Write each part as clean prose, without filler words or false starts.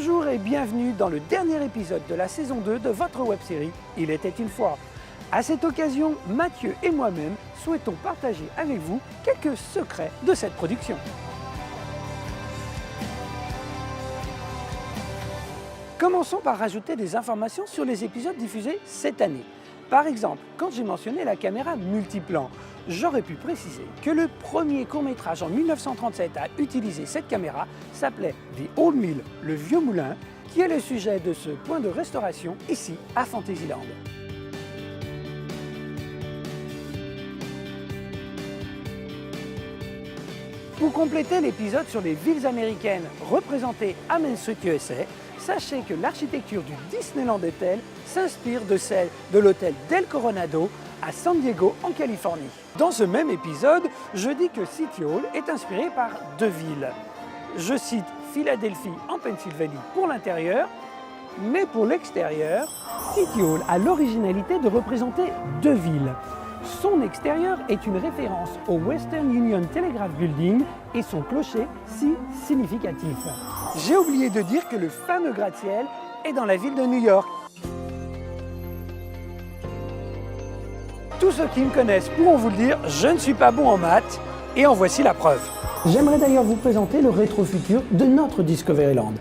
Bonjour et bienvenue dans le dernier épisode de la saison 2 de votre web-série Il était une fois. À cette occasion, Mathieu et moi-même souhaitons partager avec vous quelques secrets de cette production. Commençons par rajouter des informations sur les épisodes diffusés cette année. Par exemple, quand j'ai mentionné la caméra multiplan, j'aurais pu préciser que le premier court-métrage en 1937 à utiliser cette caméra s'appelait The Old Mill, le vieux moulin, qui est le sujet de ce point de restauration ici à Fantasyland. Pour compléter l'épisode sur les villes américaines représentées à Main Street USA, sachez que l'architecture du Disneyland Hotel s'inspire de celle de l'hôtel Del Coronado à San Diego en Californie. Dans ce même épisode, je dis que City Hall est inspiré par deux villes. Je cite Philadelphie en Pennsylvanie pour l'intérieur, mais pour l'extérieur, City Hall a l'originalité de représenter deux villes. Son extérieur est une référence au Western Union Telegraph Building et son clocher si significatif. J'ai oublié de dire que le fameux gratte-ciel est dans la ville de New York. Tous ceux qui me connaissent pourront vous le dire, je ne suis pas bon en maths et en voici la preuve. J'aimerais d'ailleurs vous présenter le rétrofutur de notre Discoveryland,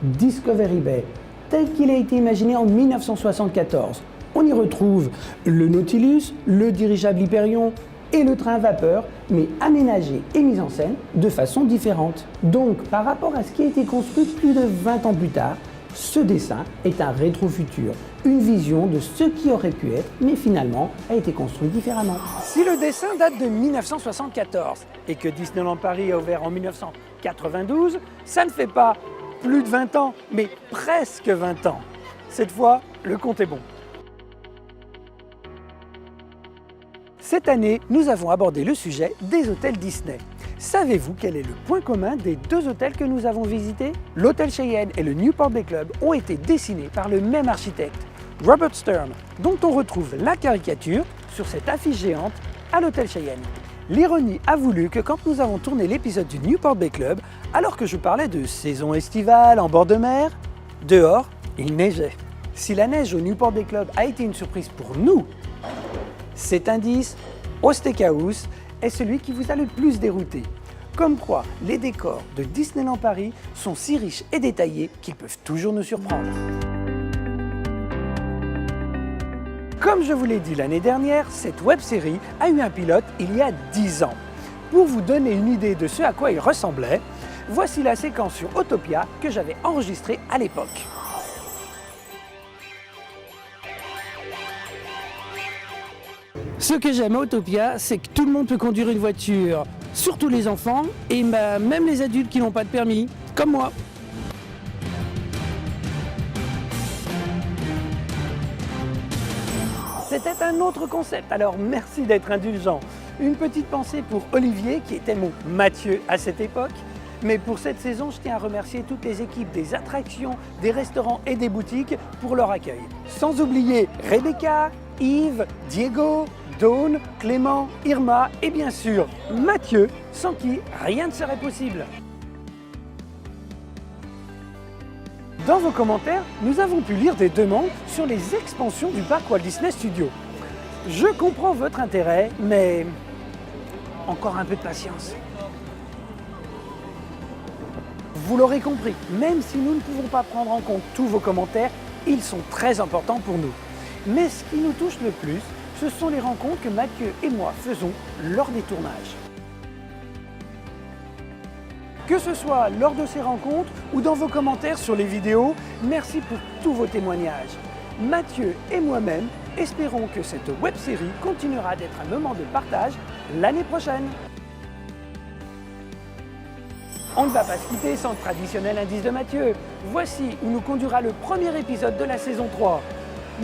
Discovery Bay, tel qu'il a été imaginé en 1974. On y retrouve le Nautilus, le dirigeable Hyperion et le train à vapeur, mais aménagés et mis en scène de façon différente. Donc, par rapport à ce qui a été construit plus de 20 ans plus tard, ce dessin est un rétrofutur, une vision de ce qui aurait pu être, mais finalement a été construit différemment. Si le dessin date de 1974 et que Disneyland Paris a ouvert en 1992, ça ne fait pas plus de 20 ans, mais presque 20 ans. Cette fois, le compte est bon. Cette année, nous avons abordé le sujet des hôtels Disney. Savez-vous quel est le point commun des deux hôtels que nous avons visités? L'hôtel Cheyenne et le Newport Bay Club ont été dessinés par le même architecte, Robert Stern, dont on retrouve la caricature sur cette affiche géante à l'hôtel Cheyenne. L'ironie a voulu que quand nous avons tourné l'épisode du Newport Bay Club, alors que je parlais de saison estivale en bord de mer, dehors, il neigeait. Si la neige au Newport Bay Club a été une surprise pour nous, cet indice au steakhouse est celui qui vous a le plus dérouté. Comme quoi, les décors de Disneyland Paris sont si riches et détaillés qu'ils peuvent toujours nous surprendre. Comme je vous l'ai dit l'année dernière, cette web-série a eu un pilote il y a 10 ans. Pour vous donner une idée de ce à quoi il ressemblait, voici la séquence sur Autopia que j'avais enregistrée à l'époque. Ce que j'aime à Autopia, c'est que tout le monde peut conduire une voiture, surtout les enfants et même les adultes qui n'ont pas de permis, comme moi. C'était un autre concept, alors merci d'être indulgent. Une petite pensée pour Olivier, qui était mon Mathieu à cette époque. Mais pour cette saison, je tiens à remercier toutes les équipes des attractions, des restaurants et des boutiques pour leur accueil. Sans oublier Rebecca, Yves, Diego, Dawn, Clément, Irma et bien sûr Mathieu, sans qui rien ne serait possible. Dans vos commentaires, nous avons pu lire des demandes sur les expansions du parc Walt Disney Studios. Je comprends votre intérêt, mais encore un peu de patience. Vous l'aurez compris, même si nous ne pouvons pas prendre en compte tous vos commentaires, ils sont très importants pour nous. Mais ce qui nous touche le plus, ce sont les rencontres que Mathieu et moi faisons lors des tournages. Que ce soit lors de ces rencontres ou dans vos commentaires sur les vidéos, merci pour tous vos témoignages. Mathieu et moi-même espérons que cette web-série continuera d'être un moment de partage l'année prochaine. On ne va pas se quitter sans le traditionnel indice de Mathieu. Voici où nous conduira le premier épisode de la saison 3.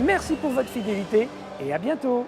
Merci pour votre fidélité et à bientôt.